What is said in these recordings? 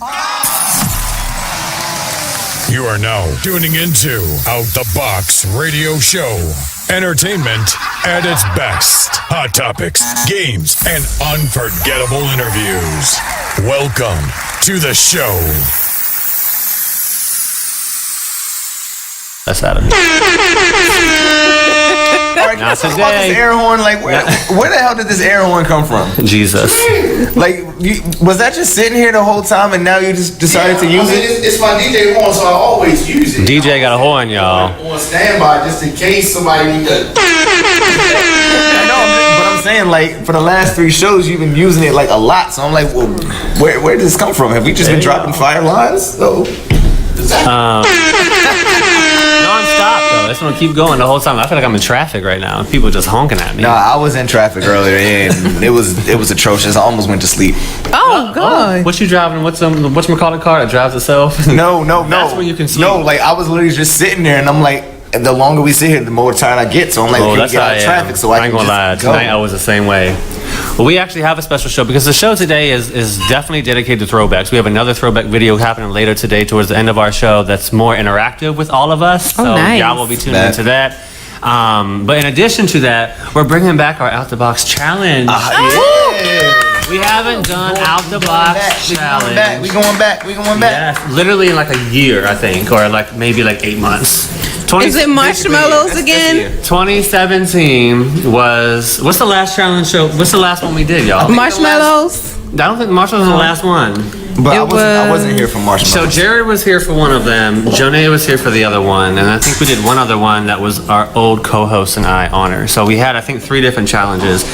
You are now tuning into Out the Box Radio Show. Entertainment at its best. Hot topics, games, and unforgettable interviews. Welcome to the show. That's out of me. Alright, Not talk about today. this air horn. Like, where the hell did this air horn come from? Jesus. Like, was that just sitting here the whole time and now you just decided to use it? It's my DJ horn, so I always use it. DJ got a horn, y'all. On standby, just in case somebody need to. I know, but I'm saying, like, for the last 3 shows, you've been using it, like, a lot. So I'm like, well, where did this come from? Have we just been dropping fire lines? So... Non-stop, though. That's gonna keep going the whole time. I feel like I'm in traffic right now. People just honking at me. No, I was in traffic earlier, and it was atrocious. I almost went to sleep. Oh, God. What you driving? Whatchamacallit car that drives itself? No. That's when you can sleep. No, like, I was literally just sitting there, and I'm like, the longer we sit here, the more tired I get. So I'm like, Oh, can we that's get how out I of am. traffic so I ain't can gonna lie. just go. Tonight I was the same way. Well, we actually have a special show because the show today is definitely dedicated to throwbacks. We have another throwback video happening later today towards the end of our show that's more interactive with all of us. Oh, so nice. y'all will be tuning into that. But in addition to that, we're bringing back our Out the Box challenge. We haven't done Out the Box challenge. We going back. Yes, literally in like a year, I think, or like maybe like 8 months. Is it marshmallows again? 2017 was. What's the last challenge show? What's the last one we did, y'all? Marshmallows? I don't think Marshmallows was the last one. But I It wasn't here for So marshmallows. Jared was here for one of them. Jonay was here for the other one, and I think we did one other one that was our old co-host and I honor. So we had, I think, 3 different challenges.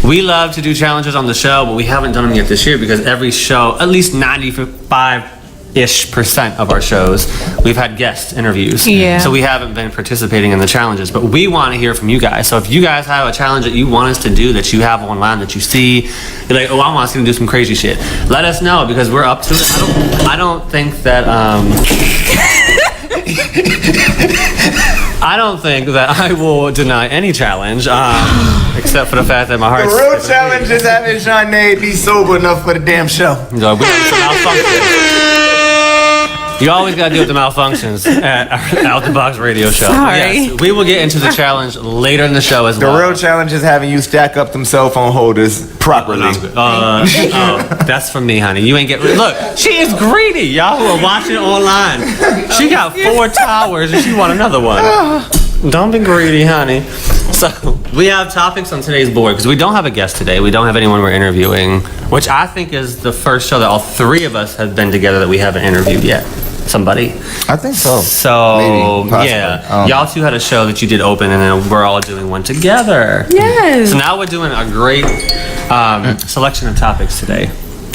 We love to do challenges on the show, but we haven't done them yet this year because every show, at least 95% of our shows, we've had guest interviews. Yeah. So we haven't been participating in the challenges, but we want to hear from you guys. So if you guys have a challenge that you want us to do, that you have online, that you see, you're like, oh, I want us to do some crazy shit. Let us know because we're up to it. I don't think that I don't think that I will deny any challenge, except for the fact that my The heart's real challenge is having Shanae be sober enough for the damn show. No, we have some malfunctions. You always gotta deal with the malfunctions at our Out the Box radio show. Sorry. Yes, we will get into the challenge later in the show as The well. real challenge is having you stack up them cell phone holders properly. Oh, that's from me, honey. You ain't get. Look, she is greedy. Y'all who are watching online, she got 4 towers and she want another one. Don't be greedy, honey. So we have topics on today's board because we don't have a guest today. We don't have anyone we're interviewing, which I think is the first show that all 3 of us have been together that we haven't interviewed yet. Somebody. I think so. So Maybe, possibly. yeah, y'all 2 had a show that you did open, and then we're all doing one together. Yes. So now we're doing a great selection of topics today.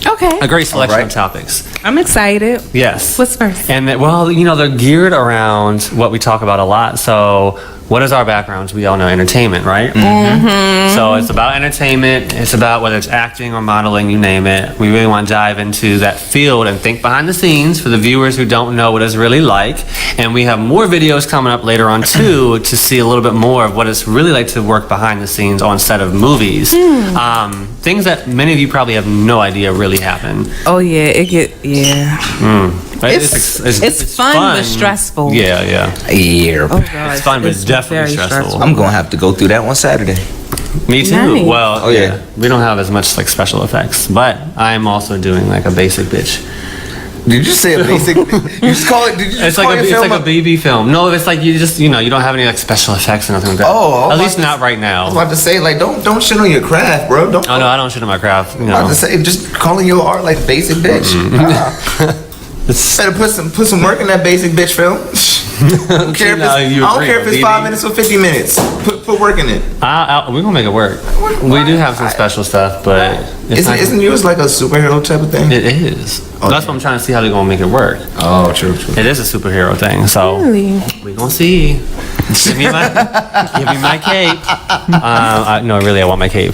Okay. A great selection of Alright. topics. I'm excited. Yes. What's first? And well, you know, they're geared around what we talk about a lot. So, what is our backgrounds? We all know entertainment, right? Mm-hmm. So it's about entertainment. It's about whether it's acting or modeling, you name it. We really want to dive into that field and think behind the scenes for the viewers who don't know what it's really like. And we have more videos coming up later on too to see a little bit more of what it's really like to work behind the scenes on set of movies. Things that many of you probably have no idea really happen. Oh, yeah. But It's fun but stressful. Yeah. Yeah. Oh, God. It's fun, but it's definitely very stressful. I'm gonna have to go through that one Saturday. Me too. Nice. Well, Oh, yeah. we don't have as much like special effects, but I'm also doing like a basic bitch. Did you say a basic? You just call it? Did you just It's call like your it's film like a BB film. No, it's like you just you don't have any like special effects or nothing like that. Oh, at least not right I now. was about to say, like, don't shit on your craft, bro. Don't. Oh no, I don't shit on my craft. I was about to say, just calling your art like basic bitch. Better put some work in that basic bitch film. I don't care if it's 5 minutes or 50 minutes. Put work in it. We're gonna make it work. We do have some special stuff, but Isn't yours like a superhero type of thing? It is. That's what I'm trying to see how they're gonna make it work. Oh, true. It is a superhero thing, so Really? we gonna see. Give me my cape. No, really, I want my cape.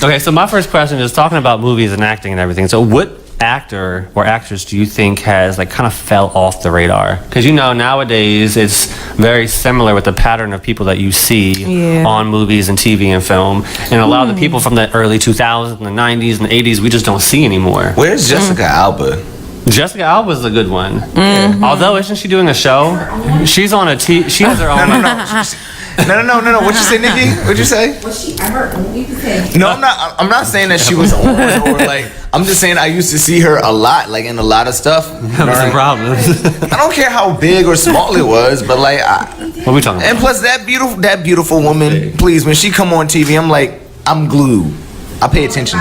Okay, so my first question is talking about movies and acting and everything. So, what actor or actress do you think has like kind of fell off the radar? Because nowadays it's very similar with the pattern of people that you see on movies and TV and film, and a lot of the people from the early 2000s and the 90s and the 80s we just don't see anymore. Where's Jessica Alba? Jessica Alba's a good one. Although, isn't she doing a show? She's on she has her own. No. What you say, Nikki? What'd you say? I heard what you said. No, I'm not saying that she was on or like. I'm just saying I used to see her a lot, like in a lot of stuff. Having some problems. I don't care how big or small it was, but like. What are we talking about? And plus, that beautiful woman. Please, when she come on TV, I'm like, I'm glued. I pay attention.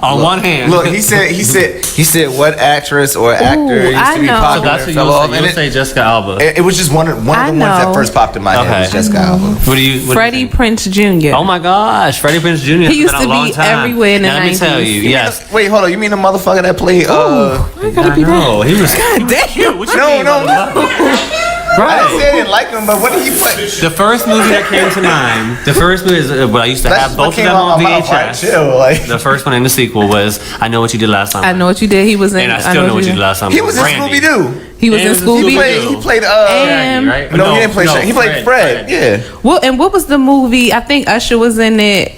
On one hand, look, he said, what actress or actor used to be popular? So that's what fell off? you'll say Jessica Alba. It was just one of the ones that first popped in my head was Jessica Alba. Freddie Prinze Jr. Oh my gosh, Freddie Prinze Jr. He used to be everywhere in the 90s. Let me tell you, yes. Wait, hold on. You mean the motherfucker that played? I gotta be no, he was. God damn. No. Right. I didn't say I didn't like him, but what did he play? The first movie that came to mind, the first movie is what I used to have both of them on VHS. The first one and the sequel was I Know What You Did Last Summer. I Know What You Did. He was in. And I still know what you did last summer. He was in Scooby Doo. He was in Scooby Doo. He played right? No, he didn't play Shaggy. He played Fred. Yeah. Well, and what was the movie? I think Usher was in it.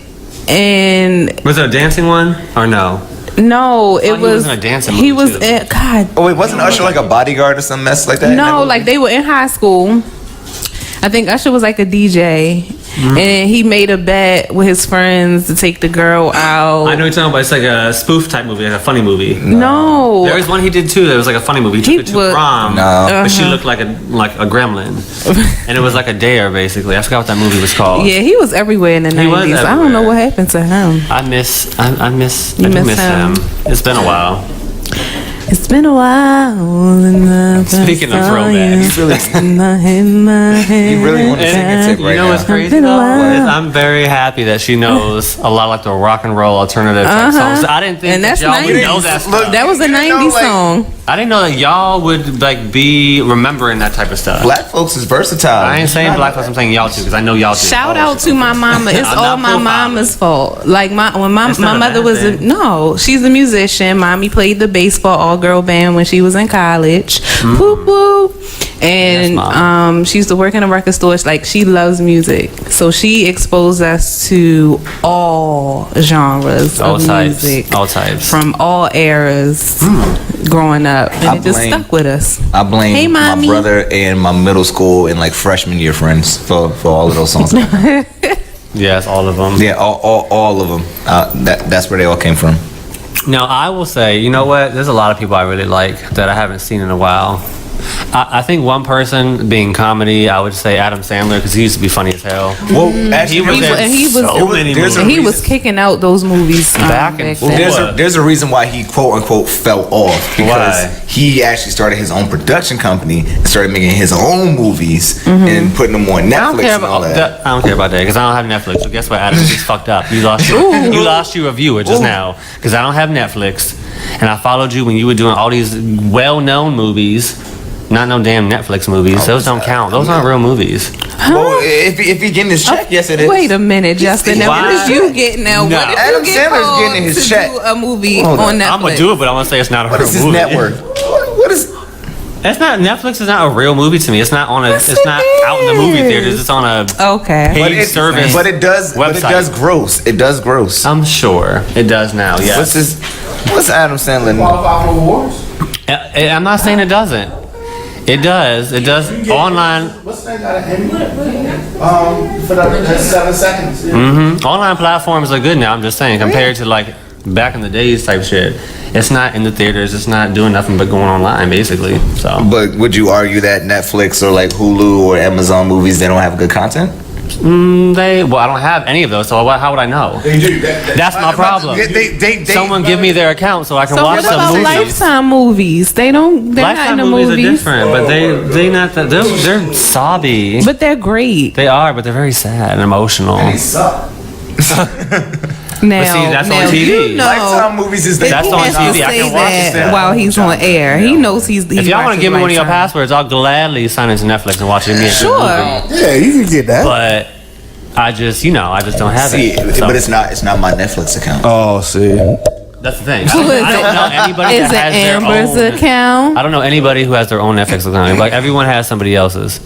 And was there a dancing one or no? No, it was. He was in a dancing He movie was too. in. God. Oh wait, wasn't Usher like a bodyguard or some mess like that? No, like they were in high school. I think Usher was like a DJ, and he made a bet with his friends to take the girl out. I know you're talking about. It's like a spoof type movie, like a funny movie. No, there was one he did too. That was like a funny movie. He took it to prom, but she looked like a gremlin, and it was like a dare basically. I forgot what that movie was called. Yeah, he was everywhere in the 90s. I don't know what happened to him. I miss him. It's been a while. It's been a while. Speaking of throwbacks, he really wanted to sing a tip right now. You know what's crazy though? I'm very happy that she knows a lot like the rock and roll alternative type songs. I didn't think that y'all would know that stuff. That was a 90s song. I didn't know that y'all would like be remembering that type of stuff. Black folks is versatile. I ain't saying black folks. I'm saying y'all too because I know y'all too. Shout out to my mama. It's all my mama's fault. Like when my mother was she's a musician. Mommy played the bass for all girl band when she was in college. Whoop whoop. And she used to work in a record store. Like she loves music, so she exposed us to all genres of music, all types from all eras growing up, and it just stuck with us. I blame my brother and my middle school and like freshman year friends for all of those songs. Yes, all of them. Yeah, all of them. That's where they all came from. Now I will say, you know what? There's a lot of people I really like that I haven't seen in a while. I think one person being comedy, I would say Adam Sandler because he used to be funny as hell. Well, actually, he was kicking out those movies back and forth. There's a reason why he quote unquote fell off because he actually started his own production company and started making his own movies and putting them on Netflix and all that. I don't care about that because I don't have Netflix. So guess what, Adam? He's fucked up. You lost your viewer just now because I don't have Netflix and I followed you when you were doing all these well-known movies. Not no damn Netflix movies. Those don't count. Those aren't real movies. Well, if he getting his check, yes it is. Wait a minute, Justin. Now, what is you getting now? No. What if Adam you get Sandler's getting his to check. do a movie on Netflix? I'm gonna do it, but I want to say it's not a real movie. What is his net worth? What is? It's not. Netflix is not a real movie to me. It's not on a. It's not out in the movie theaters. It's on a paid service. But it does. Website. But it does gross. It does gross. I'm sure it does now. Yes. What's Adam Sandler? Qualify for awards? I'm not saying it doesn't. It does. It does. Online. What's that got an Emmy? For the 7 seconds. Online platforms are good now. I'm just saying, compared to like back in the days type shit. It's not in the theaters. It's not doing nothing but going online, basically. So. But would you argue that Netflix or like Hulu or Amazon movies, they don't have good content? I don't have any of those, so how would I know? They do. That's my problem. Someone give me their account so I can watch some movies. Lifetime movies? They're Lifetime not in the movies movies. are different, but they not that they're sobby. But they're great. They are, but they're very sad and emotional. They suck. Now, but see, that's on TV. You know, Lifetime movies is that's on TV. I can watch that while he's on air. He knows he's. If y'all want to give me one of your passwords, I'll gladly sign into Netflix and watch it. Sure. Yeah, you can get that. But I just don't have it. But it's not my Netflix account. Oh, see. That's the thing. Who is I it? don't know anybody Is that it has Amber's their own account? I don't know anybody who has their own Netflix account. Like everyone has somebody else's.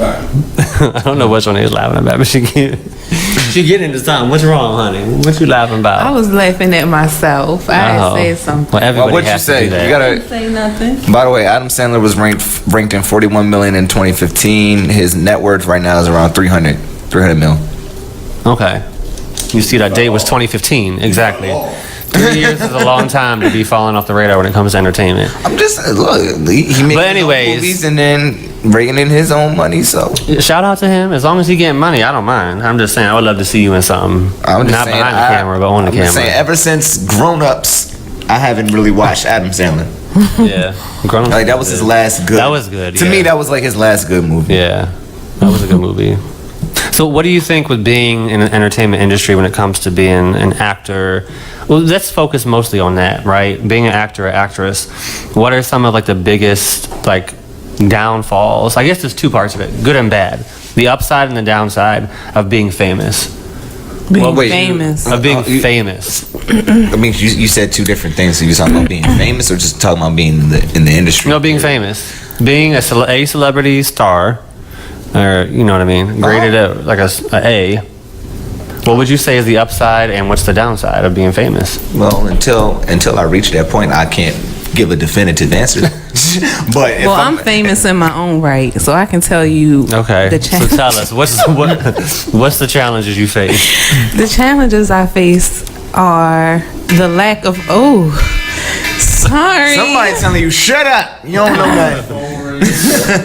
I don't know which one he's laughing about, but she getting into something. What's wrong, honey? What you laughing about? I was laughing at myself. I had said something. Well, everybody What'd you has to say? do that. You gotta. Didn't say nothing. By the way, Adam Sandler was ranked in 41 million in 2015. His net worth right now is around 300 mil. Okay. You see, that date was 2015. Exactly. 3 years is a long time to be falling off the radar when it comes to entertainment. I'm just look. He made movies and then bringing in his own money. So Shout out to him. As long as he getting money, I don't mind. I'm just saying, I would love to see you in something. I'm just Not saying, behind the camera, but on the I'm camera. just saying, ever since Grown Ups, I haven't really watched Adam Sandler. Yeah. Grown-Ups Like that was his last good. That was good. To yeah. me, that was like his last good movie. Yeah, that was a good movie. So what do you think with being in the entertainment industry when it comes to being an actor? Well, let's focus mostly on that, right? Being an actor or actress, what are some of like the biggest like downfalls? I guess there's two parts of it, good and bad. The upside and the downside of being famous. Being wait, famous. Of being famous. I mean, you said two different things. So you talking about being famous or just talking about being in the industry? No, being famous. Being a celebrity star, or you know what I mean, graded at like a A. What would you say is the upside and what's the downside of being famous? Well, until I reach that point, I can't give a definitive answer. But if Well, I'm famous in my own right, so I can tell you. Okay, The so tell us what's the challenges you face? The challenges I face are the lack of. Oh, sorry. somebody telling you shut up, you don't know nothing.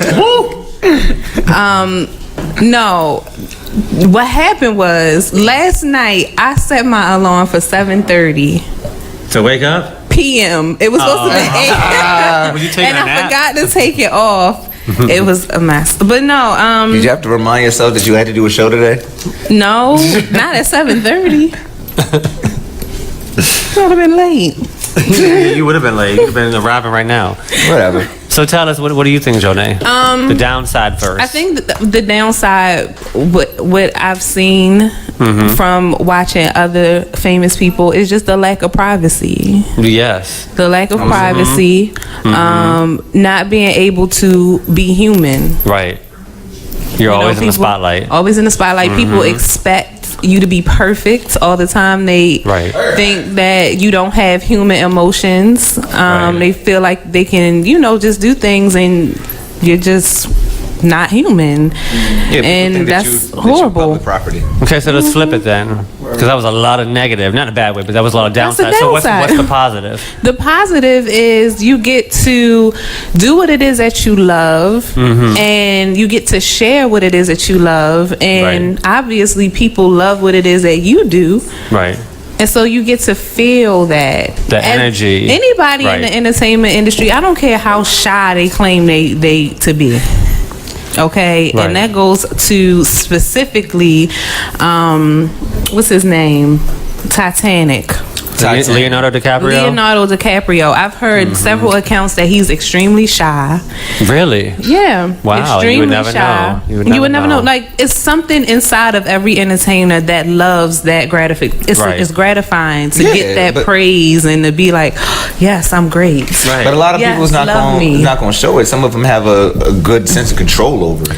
No. What happened was last night I set my alarm for 7:30 To wake up? p.m. It was supposed to be 8, Were you taking and a I nap? forgot to take it off. It was a mess. But no, Did you have to remind yourself that you had to do a show today? no, not at 7:30. Would have been late. You would have been late. You would have been arriving right now. Whatever. So tell us, what do you think, Jonay? The downside first. I think the downside, what I've seen from watching other famous people, is just the lack of privacy. Yes. The lack of privacy, not being able to be human. Right. You're You know, always in the people- spotlight. Always in the spotlight. People expect you to be perfect all the time. They Right. think that you don't have human emotions. Right. They feel like they can, just do things and you're just not human. Yeah, people And think that's that you horrible. public property. Okay, so let's flip it then. Because that was a lot of negative. Not in a bad way, but that was a lot of That's a downside. So what's downside. the positive? The positive is you get to do what it is that you love, and you get to share what it is that you love, and obviously people love what it is that you do. Right. And so you get to feel that. The And energy. Anybody Right. in the entertainment industry, I don't care how shy they claim they to be. Okay, Right. and that goes to specifically, what's his name? Titanic. Leonardo DiCaprio? Leonardo DiCaprio. I've heard several accounts that he's extremely shy. Really? Yeah. Wow, you Extremely would never shy. know. You would never know. Like, it's something inside of every entertainer that loves that Right. It's gratifying to Yeah, get that but- praise and to be like, yes, I'm great. Right. But a lot of Yes, people's not love me. going to show it. Some of them have a good sense of control over it.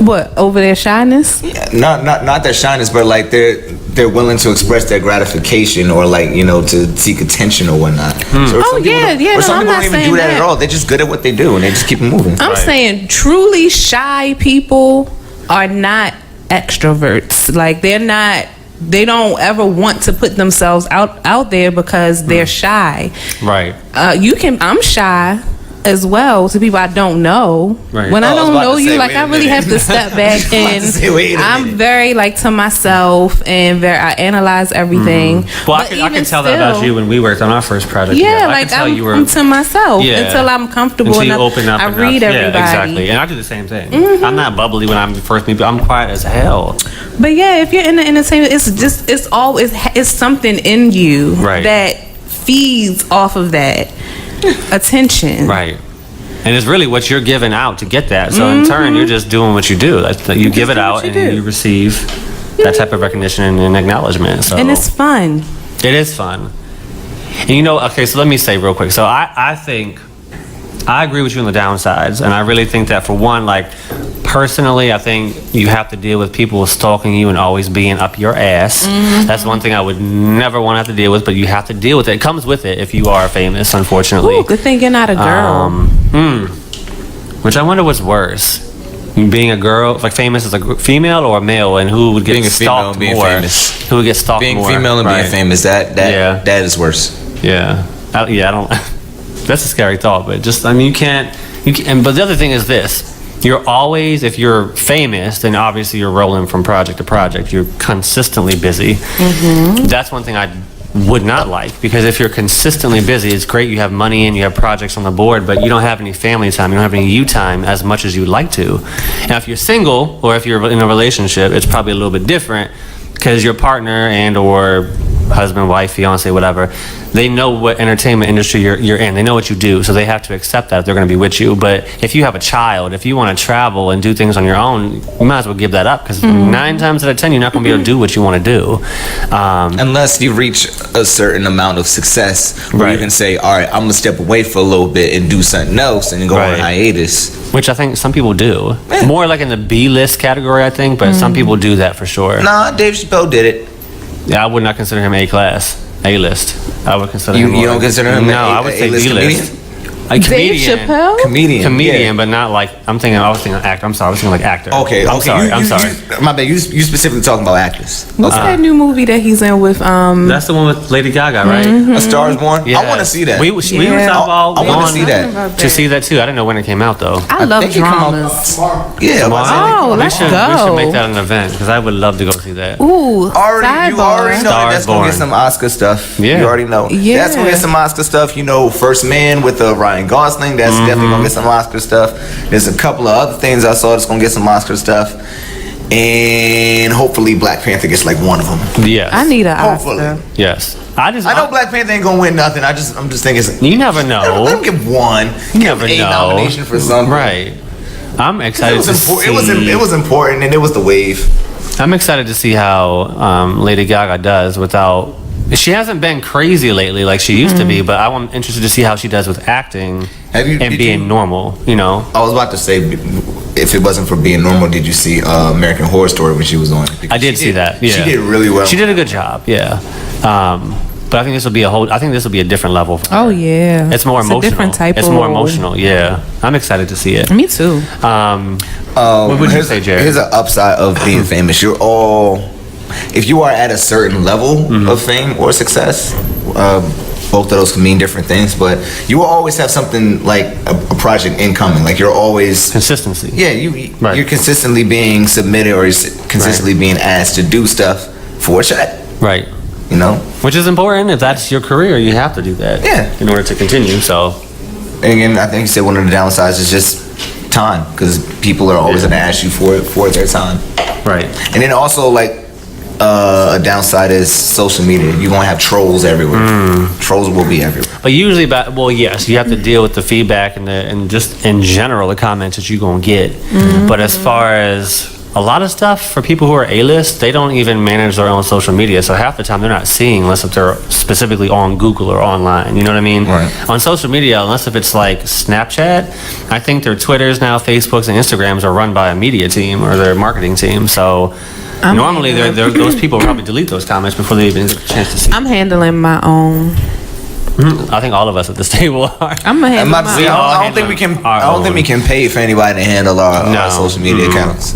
What, over their shyness? Not that shyness, but like they're willing to express their gratification or like to seek attention or whatnot. So Oh, some people yeah, don't- yeah, Or no, some I'm people not don't even saying do that that. at all. They're just good at what they do and they just keep it moving. I'm saying truly shy people are not extroverts. Like, they don't ever want to put themselves out there because they're shy. Right. I'm shy as well to people I don't know. Right. When I Oh, I was don't about know to you, say, like, wait a I really minute. have to step back I was about and to say, wait a I'm minute. very like to myself and I analyze everything. Well, But I can even tell that about still- you when we worked on our first project. Yeah, together. I like can tell you were I'm to myself Yeah. until I'm comfortable until you enough. open up. I enough. read everybody. Yeah, exactly. And I do the same thing. I'm not bubbly when I'm first meet, but I'm quiet as hell. But yeah, if you're in the entertainment, it's something in you Right. that feeds off of that attention. Right. And it's really what you're giving out to get that. So in turn, you're just doing what you do. Like, you give it do what out you and do. you receive that type of recognition and acknowledgement. So And it's fun. it is fun. And okay, so let me say real quick. So I think I agree with you on the downsides, and I really think that for one, like personally, I think you have to deal with people stalking you and always being up your ass. That's one thing I would never want to have to deal with, but you have to deal with it. It comes with it if you are famous, unfortunately. Ooh, good thing you're not a girl. Which I wonder what's worse. Being a girl, like famous as a female or a male, and who would get stalked more? Famous. Who would get stalked being more? Being female and being famous, that is worse. Yeah. I don't. That's a scary thought, but just, you can't. But the other thing is this. You're always, if you're famous, then obviously you're rolling from project to project. You're consistently busy. That's one thing I would not like, because if you're consistently busy, it's great, you have money and you have projects on the board, but you don't have any family time, you don't have any you time as much as you'd like to. Now, if you're single or if you're in a relationship, it's probably a little bit different, because your partner and or husband, wife, fiance, whatever, they know what entertainment industry you're in. They know what you do, so they have to accept that if they're going to be with you. But if you have a child, if you want to travel and do things on your own, you might as well give that up, because 9 times out of 10 you're not going to be able to do what you want to do. Unless you reach a certain amount of success where you can say, all right, I'm going to step away for a little bit and do something else and go on hiatus. Which I think some people do. More like in the B-list category, I think, but some people do that for sure. Nah, Dave Chappelle did it. Yeah, I would not consider him A-class, A-list. I would consider him. You don't consider him I would say B-list. A Dave Chappelle? Comedian, but not like, I was thinking actor. I'm sorry, I was thinking like actor. Okay. I'm sorry. My bad, you specifically talking about actors. What's that new movie that he's in with, That's the one with Lady Gaga, right? A Star is Born? Yes. I want to see that. We were all I want to see that. to see that too. I didn't know when it came out though. I love dramas. Yeah. Let's We go. should make that an event, because I would love to go see that. Ooh, You already know that that's going to get some Oscar stuff. Yeah. You already know. Yeah. That's going to get some Oscar stuff. First Man with Ryan Gosling. That's definitely going to get some Oscar stuff. There's a couple of other things I saw that's going to get some Oscar stuff. And hopefully Black Panther gets like one of them. Yes. I need an Hopefully. Oscar. Yes. I know Black Panther ain't going to win nothing. I'm just thinking. You never know. Let him get one. You never know. Nomination for something. Right. I'm excited It was important, and it was the wave. I'm excited to see how Lady Gaga does without. She hasn't been crazy lately like she used to be, but I'm interested to see how she does with acting and being normal. I was about to say, if it wasn't for being normal, did you see American Horror Story when she was on? I did see that. Yeah, she did really well. She did a good job. Yeah. But I think this will be a different level for her. Oh yeah, it's more emotional. A different type. It's more emotional. Yeah, I'm excited to see it. Me too. What would you say, Jared? Here's an upside of being famous. If you are at a certain level of fame or success, both of those can mean different things, but you will always have something like a project incoming. Like you're always consistency. Yeah, you're consistently being submitted or consistently being asked to do stuff for a check. Right. Which is important. If that's your career, you have to do that. Yeah. In order to continue. So. And again, I think you said one of the downsides is just time, because people are always going to ask you for their time. Right. And then also a downside is social media. You're going to have trolls everywhere. Trolls will be everywhere. But usually, yes, you have to deal with the feedback and just in general the comments that you're going to get. But as far as a lot of stuff for people who are A-list, they don't even manage their own social media. So half the time they're not seeing unless if they're specifically on Google or online. You know what I mean? Right. On social media, unless if it's like Snapchat, I think their Twitters now, Facebooks, and Instagrams are run by a media team or their marketing team. So normally those people probably delete those comments before they even get a chance to see. I'm handling my own. I think all of us at this table are. I'm gonna handle my own. I don't think we can pay for anybody to handle our social media accounts.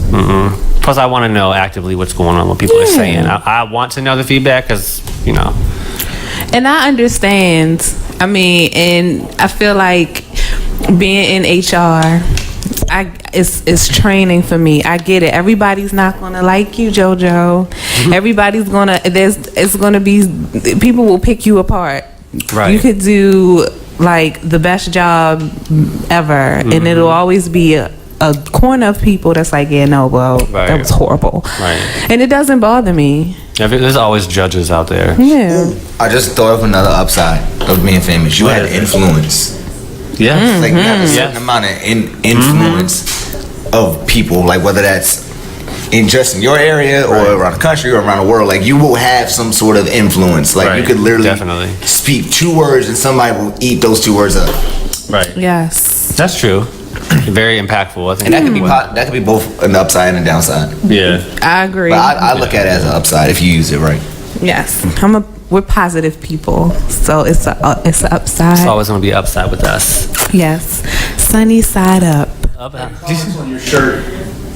Plus, I want to know actively what's going on, what people are saying. I want to know the feedback because, And I understand. I mean, and I feel like being in HR, it's training for me. I get it. Everybody's not gonna like you, JoJo. Everybody's it's gonna be, people will pick you apart. Right. You could do like the best job ever, and it'll always be a corner of people that's like, yeah, no, well, that was horrible. Right. And it doesn't bother me. There's always judges out there. Yeah. I just thought of another upside of being famous. You had influence. Yeah. Like you have a certain amount of influence of people, like whether that's in your area or around the country or around the world, like you will have some sort of influence. Like you could literally speak 2 words and somebody will eat those 2 words up. Right. Yes. That's true. Very impactful. I think. And that could be both an upside and a downside. Yeah. I agree. But I look at it as an upside if you use it right. Yes. We're positive people, so it's a upside. It's always gonna be upside with us. Yes. Sunny side up. Comments on your shirt.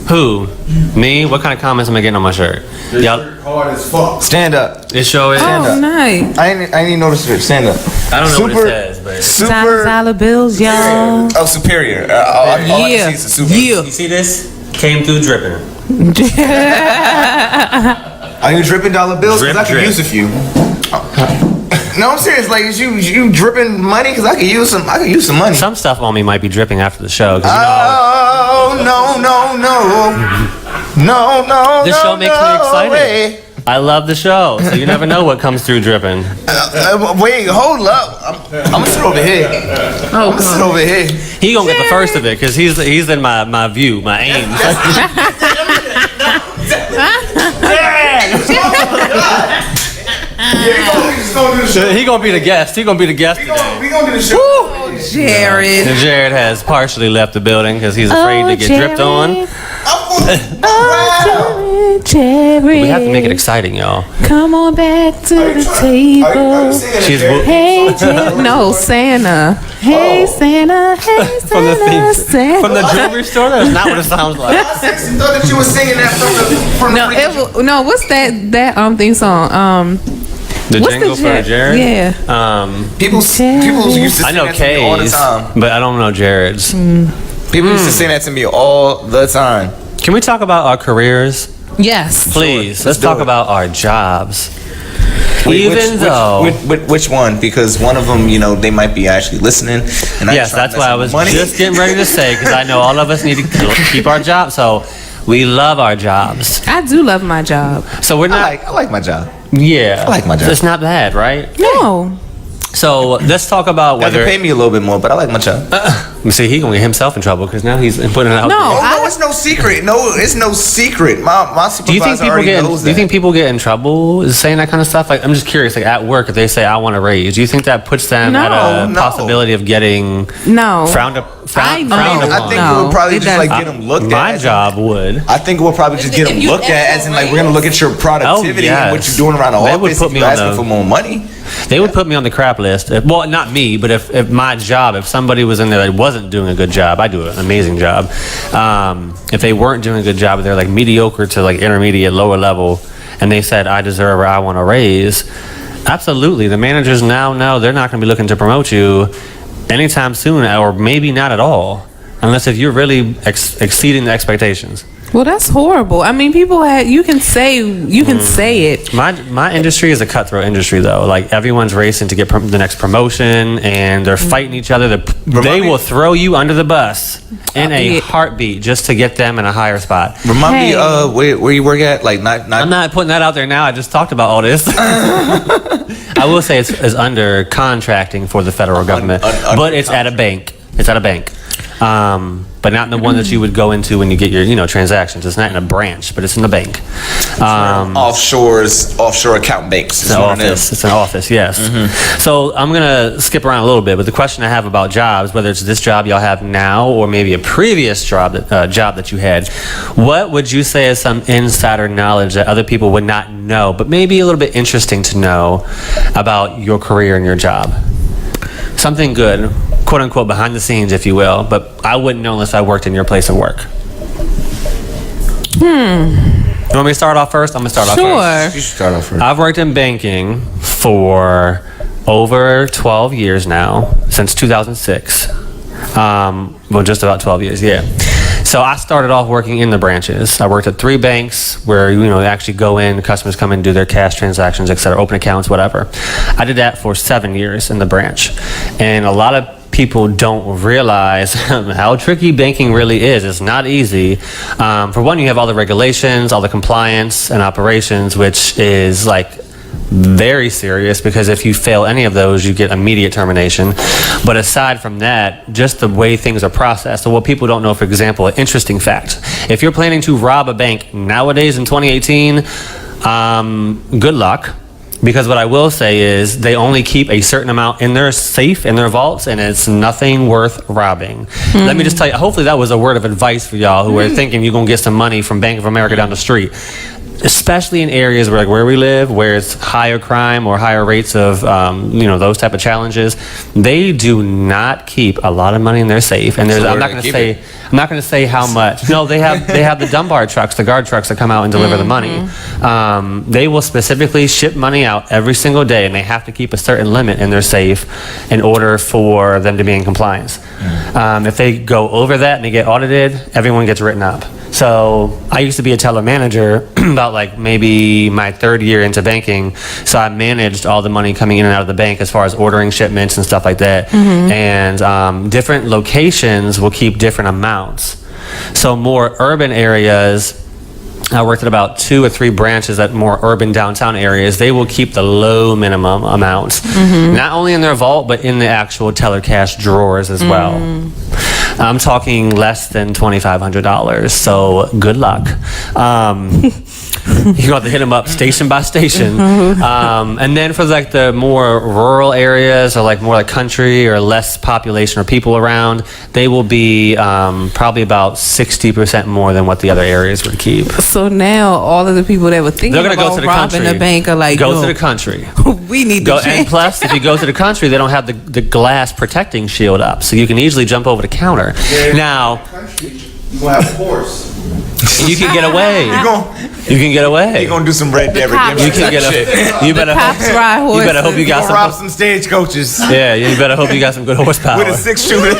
Who? Me? What kind of comments am I getting on my shirt? Your shirt hard as fuck. Stand up. It show it. Oh, nice. I ain't even noticed it. Stand up. I don't know what it says, but $1,000 bills, y'all. Oh, superior. All I see is a super. you see this? Came through dripping. Are you dripping dollar bills? Because I could use a few. No, I'm serious. Like, is you dripping money? Because I could use some money. Some stuff on me might be dripping after the show. Oh no. This show makes me excited. I love the show, so you never know what comes through dripping. Wait, hold up. I'm gonna sit over here. I'm gonna sit over here. He gonna get the first of it because he's in my view, my aim. He gonna be the guest. He gonna be the guest today. We gonna do the show. Jared. And Jared has partially left the building because he's afraid to get dripped on. Jared. We have to make it exciting, y'all. Come on back to the table. Hey, Jared. No, Santa. Hey, Santa. Hey, Santa. From the jewelry store? That's not what it sounds like. I thought that you were singing that from the No, what's that theme song? The jingle for Jared? Yeah. People used to sing I know that to me all the Kay's, time. but I don't know Jared's. People used to sing that to me all the time. Can we talk about our careers? Yes. Please. Let's do talk it. about our jobs. Which one? Because one of them, they might be actually listening. And Yes, that's what I was just getting ready to say because I know all of us need to keep our jobs. So we love our jobs. I do love my job. So we're not. I like my job. Yeah. I like my job. It's not bad, right? No. So let's talk about They whether. pay me a little bit more, but I like my job. See, he gonna get himself in trouble because now he's putting it out. No. there. No, it's no secret. No, it's no secret. My supervisor Do you think people already get? knows Do you that. think people get in trouble saying that kind of stuff? Like, I'm just curious. Like at work, if they say I want a raise, do you think that puts them at a No. possibility of getting frowned upon? I think it would probably just like get them looked at. My job would. I think it would probably just get them looked at as in like we're gonna look at your productivity yes. and what you're doing around the They would office. put If me you're on asking the- for more money. They would put me on the crap list. Well, not me, but if my job, if somebody was in there that wasn't doing a good job, I do an amazing job. If they weren't doing a good job, they're like mediocre to like intermediate, lower level, and they said, I deserve or I want a raise, absolutely. The managers now know they're not going to be looking to promote you anytime soon, or maybe not at all, unless if you're really exceeding the expectations. Well, that's horrible. I mean, people you can say it. My industry is a cutthroat industry, though. Like everyone's racing to get the next promotion, and they're fighting each other. They will throw you under the bus in a heartbeat just to get them in a higher spot. Remind me where you work at? Like not. I'm not putting that out there now. I just talked about all this. I will say it's under contracting for the federal government, but it's at a bank. It's at a bank. But not in the one that you would go into when you get your, transactions. It's not in a branch, but it's in the bank. Offshore account banks. It's an office. It's an office, yes. So I'm going to skip around a little bit, but the question I have about jobs, whether it's this job y'all have now or maybe a previous job that you had, what would you say is some insider knowledge that other people would not know, but maybe a little bit interesting to know about your career and your job? Something good, quote unquote, behind the scenes, if you will, but I wouldn't know unless I worked in your place of work. You want me to start off first? I'm going to start off first. You should start off first. I've worked in banking for over 12 years now, since 2006. Well, just about 12 years, yeah. So I started off working in the branches. I worked at 3 banks where, they actually go in, customers come in, do their cash transactions, et cetera, open accounts, whatever. I did that for 7 years in the branch. And a lot of people don't realize how tricky banking really is. It's not easy. For one, you have all the regulations, all the compliance and operations, which is like very serious, because if you fail any of those, you get immediate termination. But aside from that, just the way things are processed. So what people don't know, for example, an interesting fact: if you're planning to rob a bank nowadays in 2018, good luck. Because what I will say is they only keep a certain amount in their safe, in their vaults, and it's nothing worth robbing. Let me just tell you, hopefully that was a word of advice for y'all who are thinking you're going to get some money from Bank of America down the street. Especially in areas where we live, where it's higher crime or higher rates of, those type of challenges, they do not keep a lot of money in their safe. And I'm not going to say how much. No, they have the Dunbar trucks, the guard trucks that come out and deliver the money. They will specifically ship money out every single day, and they have to keep a certain limit in their safe in order for them to be in compliance. If they go over that and they get audited, everyone gets written up. So I used to be a teller manager about maybe my third year into banking. So I managed all the money coming in and out of the bank as far as ordering shipments and stuff like that. And different locations will keep different amounts. So more urban areas, I worked at about 2 or 3 branches at more urban downtown areas. They will keep the low minimum amounts, not only in their vault, but in the actual teller cash drawers as well. I'm talking less than $2,500, so good luck. You have to hit them up station by station. And then for the more rural areas, or more country or less population or people around, they will be probably about 60% more than what the other areas would keep. So now all of the people that were thinking about robbing the bank are like, go to the country. We need to change. And plus, if you go to the country, they don't have the glass protecting shield up, so you can easily jump over the counter. Now, you gonna have a horse. You can get away. You can get away. You gonna do some Red Dead Redemption? You can get away. You better hope you got some. Rob some stagecoaches. Yeah, you better hope you got some good horsepower with a 6-shooter.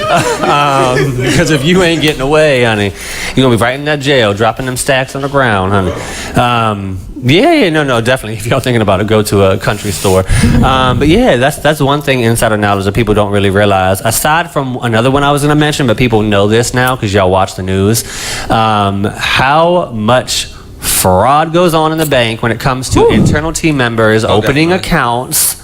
Because if you ain't getting away, honey, you're gonna be right in that jail, dropping them stacks on the ground, honey. No, definitely. If y'all thinking about it, go to a country store. But yeah, that's one thing, insider knowledge, that people don't really realize. Aside from another one I was going to mention, but people know this now because y'all watch the news, how much fraud goes on in the bank when it comes to internal team members opening accounts.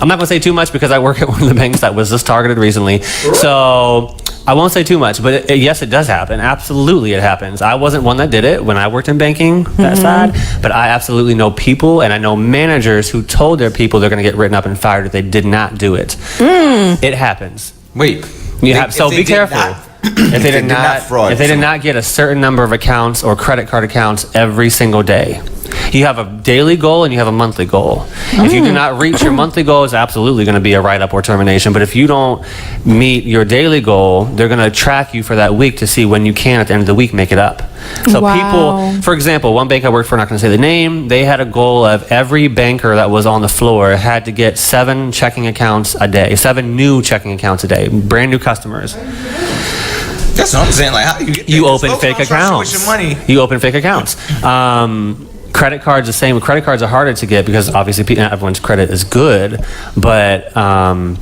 I'm not going to say too much because I work at one of the banks that was just targeted recently. So I won't say too much, but yes, it does happen. Absolutely, it happens. I wasn't one that did it when I worked in banking, that side, but I absolutely know people, and I know managers who told their people they're going to get written up and fired if they did not do it. It happens. Wait. So be careful. If they did not get a certain number of accounts or credit card accounts every single day. You have a daily goal and you have a monthly goal. If you do not reach your monthly goal, it's absolutely going to be a write-up or termination. But if you don't meet your daily goal, they're going to track you for that week to see when you can, at the end of the week, make it up. So people, for example, one bank I worked for, I'm not going to say the name, they had a goal of every banker that was on the floor had to get 7 checking accounts a day, 7 new checking accounts a day, brand new customers. That's what I'm saying. Like, how do you get you open fake accounts? Your money. You open fake accounts. Credit cards, the same. Credit cards are harder to get because obviously not everyone's credit is good. But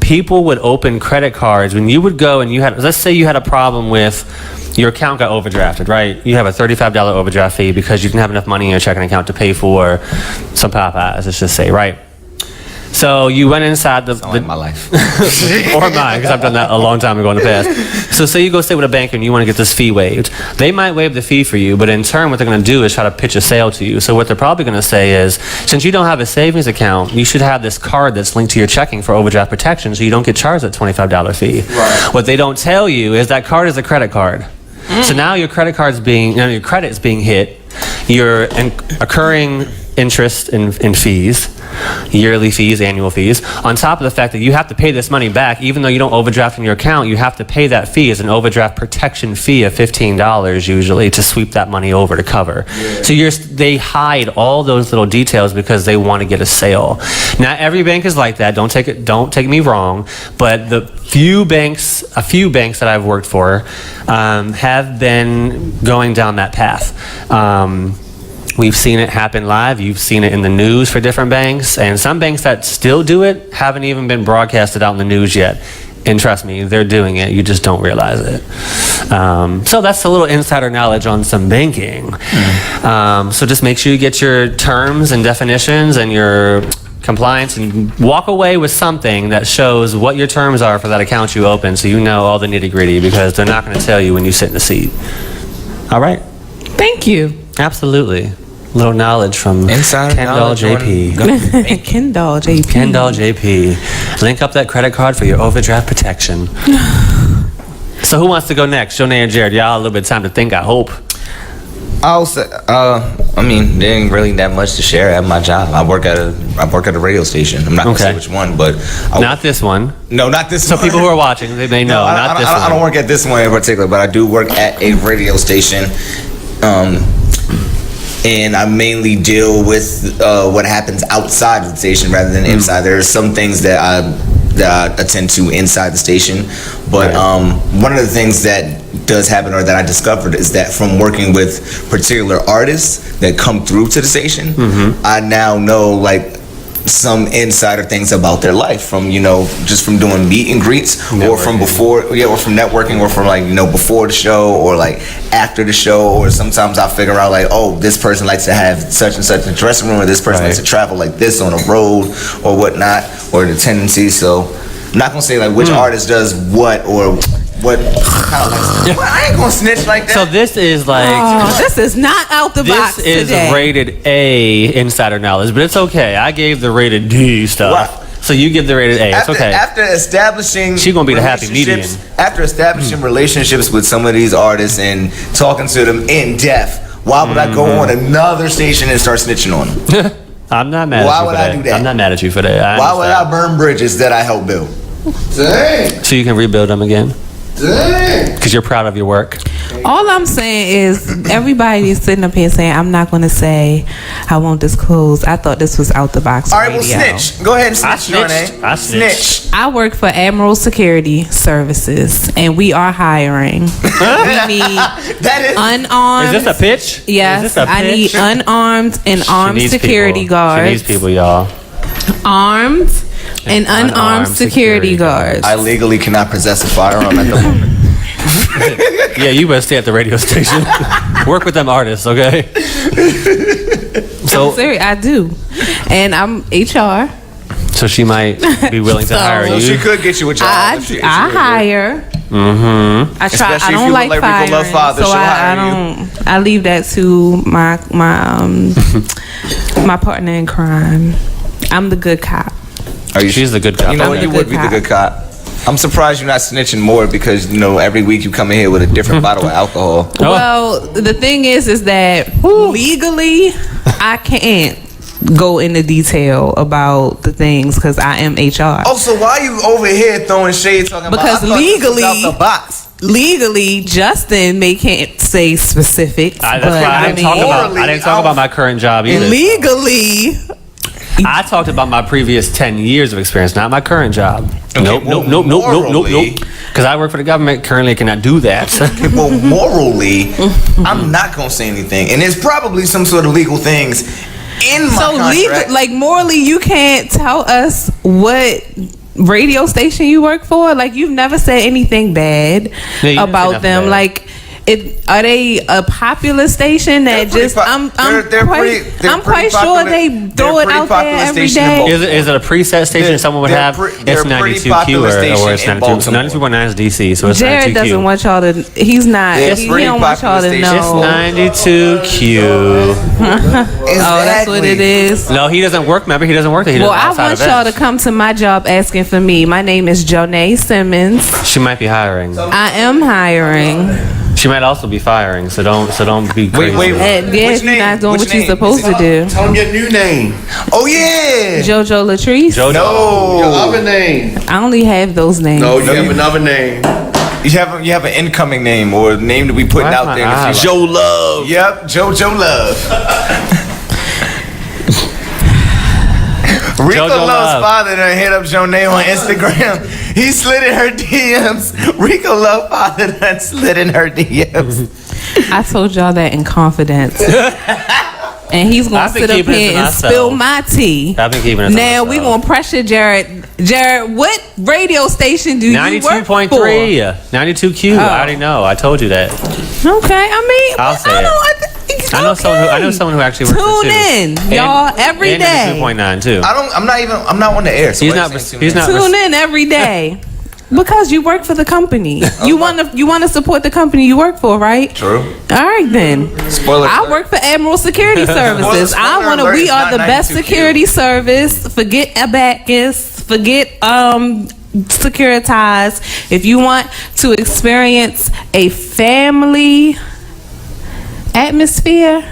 people would open credit cards when you would go and you had, let's say you had a problem with your account got overdrafted, right? You have a $35 overdraft fee because you didn't have enough money in your checking account to pay for some Popeyes, let's just say, right? So you went inside like my life. Or mine, because I've done that a long time ago in the past. So say you go stay with a banker and you want to get this fee waived. They might waive the fee for you, but in turn what they're going to do is try to pitch a sale to you. So what they're probably going to say is, since you don't have a savings account, you should have this card that's linked to your checking for overdraft protection so you don't get charged that $25 fee. Right. What they don't tell you is that card is a credit card. So now your credit card's your credit is being hit. You're accruing interest in fees, yearly fees, annual fees, on top of the fact that you have to pay this money back. Even though you don't overdraft in your account, you have to pay that fee as an overdraft protection fee of $15 usually to sweep that money over to cover. Yeah. So they hide all those little details because they want to get a sale. Now every bank is like that. Don't take me wrong, but a few banks that I've worked for have been going down that path. We've seen it happen live. You've seen it in the news for different banks. And some banks that still do it haven't even been broadcasted out in the news yet. And trust me, they're doing it. You just don't realize it. So that's a little insider knowledge on some banking. So just make sure you get your terms and definitions and your compliance, and walk away with something that shows what your terms are for that account you open, so you know all the nitty gritty, because they're not going to tell you when you sit in the seat. All right. Thank you. Absolutely. Little knowledge from Insider Kendall knowledge JP. Kendall JP. Kendall JP. Link up that credit card for your overdraft protection. So who wants to go next? Jonay or Jared? Y'all a little bit of time to think, I hope. I'll say, I mean, there ain't really that much to share at my job. I work at a radio station. I'm not gonna say which one, but not this one. No, not this so one. So people who are watching, they may know. Not this one. I don't work at this one in particular, but I do work at a radio station. And I mainly deal with what happens outside of the station rather than inside. There are some things that I attend to inside the station, but one of the things that does happen, or that I discovered, is that from working with particular artists that come through to the station, I now know like some insider things about their life from, just from doing meet and greets, or from before, or from networking, or from like, before the show, or like after the show, or sometimes I figure out like, oh, this person likes to have such and such a dressing room, or this person likes to travel like this on a road or whatnot, or the tendency. So I'm not gonna say like which artist does what, or what kind of like, well, I ain't gonna snitch like that. So this is like this is not out the box This is today. rated A insider knowledge, but it's okay. I gave the rated D stuff. Right. So you give the rated A. It's okay. After establishing, she gonna be the happy median. After establishing relationships with some of these artists and talking to them in depth, why would I go on another station and start snitching on them? I'm not mad at you for that. Why would I do that? I'm not mad at you for that. Why would I burn bridges that I helped build? Dang. So you can rebuild them again? Dang. Because you're proud of your work. All I'm saying is everybody is sitting up here saying, I'm not going to say, I won't disclose. I thought this was out the box. All right, well, snitch. Go ahead and snitch. I snitched. I work for Admiral Security Services, and we are hiring. We need unarmed. Is this a pitch? Yes, I need unarmed and armed security guards. She needs people, y'all. Armed and unarmed security guards. I legally cannot possess a firearm at the moment. Yeah, you better stay at the radio station. Work with them artists, okay? So serious, I do, and I'm HR. So she might be willing to hire you. She could get you a job. I hire. Mm-hmm. I try. I don't like firing, so I don't. I leave that to my my partner in crime. I'm the good cop. She's the good cop. You know what? You would be the good cop. I'm surprised you're not snitching more, because every week you come in here with a different bottle of alcohol. Well, the thing is that legally I can't go into detail about the things because I am HR. Oh, so why are you over here throwing shade talking because about out the box? Legally, Justin can't say specifics. That's why I didn't talk about my current job either. Legally, I talked about my previous 10 years of experience, not my current job. Okay, nope. Because I work for the government, currently cannot do that. Okay, well, morally, I'm not going to say anything. And there's probably some sort of legal things in my contract. like morally, you can't tell us what radio station you work for. Like, you've never said anything bad about them. Bad. Like, are they a popular station that I'm quite sure they throw it out there every day. Is it a preset station someone would have? It's 92Q or it's 92. 92.9 is DC, so it's Jared 92Q. doesn't want y'all to. He's not. He don't want y'all to know. It's 92Q. Oh, that's what it is. No, he doesn't work. Remember, he doesn't work there. Well, I want y'all to come to my job asking for me. My name is Jonay Simmons. She might be hiring. I am hiring. She might also be firing, so don't be crazy. Wait. Yes, you're not doing what you're supposed to do. Tell them your new name. Oh, yeah. JoJo Latrice. No. Your other name. I only have those names. No, you have another name. You have an incoming name, or a name to be putting out there in the future. Joe Love. Yep, JoJo Love. Rico Love's father done hit up Jonay on Instagram. He slid in her DMs. Rico Love's father done slid in her DMs. I told y'all that in confidence. And he's going to sit up here and spill my tea. I've been keeping it to now we're going to pressure Jared. Jared, what radio station do you work for? 92.3. 92Q. I already know. I told you that. Okay. I mean, I'll say it. I know someone who actually works for 2. Tune in, y'all, every and day. 2.9 too. I'm not on the air. So He's not. Tune in every day. Because you work for the company. You want to support the company you work for, right? True. All right then. Spoiler I alert. work for Admiral Security Services. We are the best security service. Forget Abacus. Forget Securitize. If you want to experience a family atmosphere,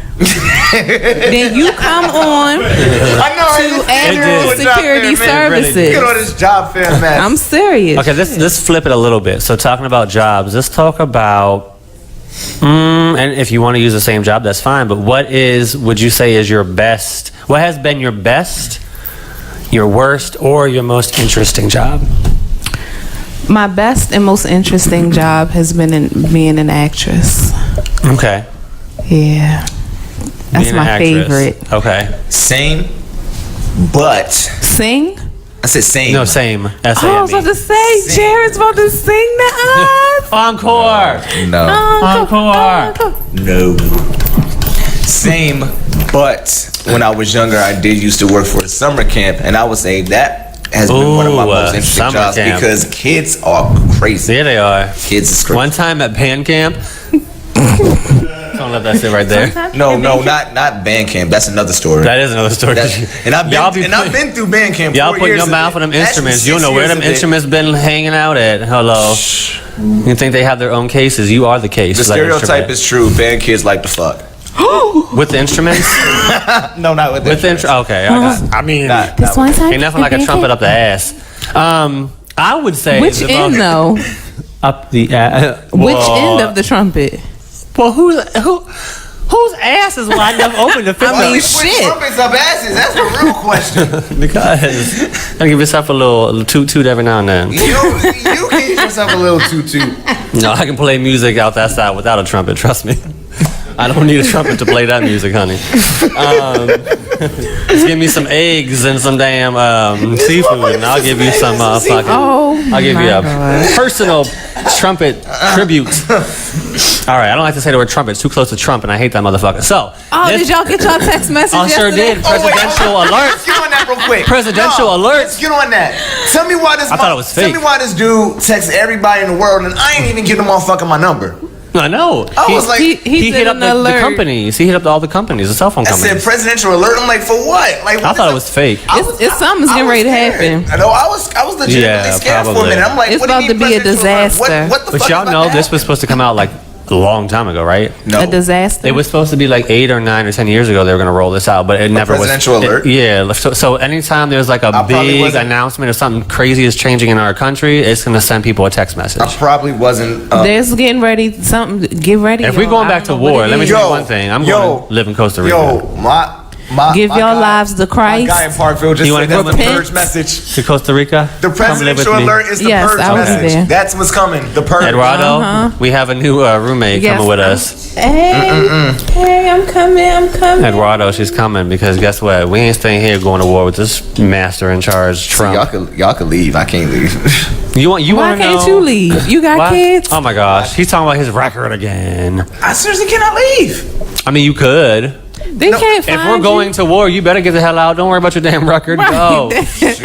then you come on to Admiral Security Services. Get on this job fair, man. I'm serious. Okay, let's flip it a little bit. So talking about jobs, let's talk about. And if you want to use the same job, that's fine. But would you say is your best? What has been your best, your worst, or your most interesting job? My best and most interesting job has been in being an actress. Okay. Yeah. That's Being my an actress. favorite. Okay. Same, but Sing? I said same. No, same. Oh, I was about to say, Jared's about to sing to us. Encore. No. Encore. No. Same, but when I was younger, I did used to work for a summer camp, and I would say that has been one of my most interesting summer jobs camp. because kids are crazy. Yeah, they are. Kids is crazy. One time at band camp. Don't let that sit right there. No, not band camp. That's another story. That is another story. I've been through band camp. Y'all 4 putting years your mouth on them instruments. You don't know where them instruments been hanging out at. Hello. You think they have their own cases? You are the case. The stereotype is true. Band kids like to fuck. With the instruments? No, not with the instruments. Okay. I mean, This one time. ain't nothing like a trumpet up the ass. I would say. Which end though? Up the ass. Which end of the trumpet? Well, whose ass is wide enough open to fit? I mean, Which shit. trumpets up asses? That's the real question. Because I give yourself a little toot every now and then. You can give yourself a little toot. No, I can play music out that side without a trumpet. Trust me. I don't need a trumpet to play that music, honey. Just give me some eggs and some damn seafood, and I'll give you some fucking. I'll give you a personal trumpet tribute. All right, I don't like to say the word trumpet. It's too close to Trump, and I hate that motherfucker. So. Did y'all get y'all text message I sure yesterday? did. Presidential alert. Let's get on that real quick. Presidential alert. Let's get on that. Tell me why this. I thought it was fake. Tell me why this dude texts everybody in the world, and I ain't even give the motherfucker my number. I know. I was like, he hit up the companies. He hit up all the companies, the cell phone I companies. said presidential alert. I'm like, for what? Like, I thought it was fake. It's something's getting ready to happen. I know. I was legitimately scared for a minute. I'm like, It's what do you about to mean be a presidential alert? disaster. What the But fuck y'all is about know to this was supposed to come out like a long time ago, right? No. A disaster. It was supposed to be like 8 or 9 or 10 years ago they were going to roll this out, but it never was. Presidential alert? Yeah. So anytime there's like a big announcement or something crazy is changing in our country, it's going to send people a text message. I probably wasn't. There's getting ready. Get ready. If we're going back to war, let me tell you one thing. I'm going to live in Costa Rica. Give your lives to Christ. My guy in Parkville just said that's the purge message. To Costa Rica? The presidential alert is the purge message. That's what's coming. The purge. Eduardo, we have a new roommate coming with us. Hey, I'm coming. Eduardo, she's coming because guess what? We ain't staying here going to war with this master in charge, Trump. So y'all could leave. I can't leave. You want to know? Why can't you leave? You got kids? Oh my gosh, he's talking about his record again. I seriously cannot leave. I mean, you could. They can't find If we're going to war, you better get the hell out. Don't worry about your damn record. Right. Go.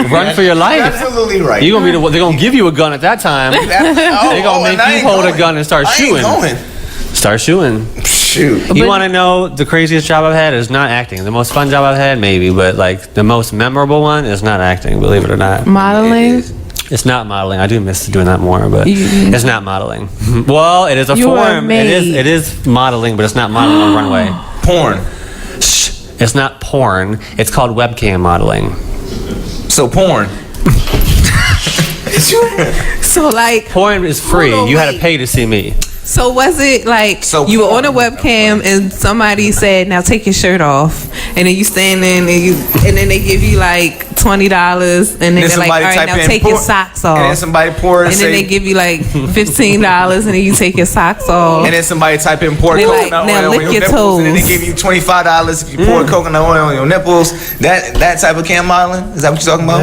Run for your life. Absolutely right. They're gonna give you a gun at that time. They're gonna make you hold a gun and start shooting. Start shooting. Shoot. You want to know the craziest job I've had is not acting. The most fun job I've had, maybe, but like the most memorable one is not acting. Believe it or not. Modeling. It's not modeling. I do miss doing that more, but it's not modeling. Well, it is a form. It is modeling, but it's not modeling on runway. Porn. It's not porn. It's called webcam modeling. So porn. So like porn is free. You had to pay to see me. So was it like you were on a webcam and somebody said, "Now take your shirt off," and then you stand there and then they give you like $20, and then they're like, "All right, now take your socks off." And then somebody pour and then they give you like $15, and then you take your socks off. And then somebody type in pour coconut oil on your nipples, and then they give you $25. You pour coconut oil on your nipples. That type of cam modeling, is that what you're talking about?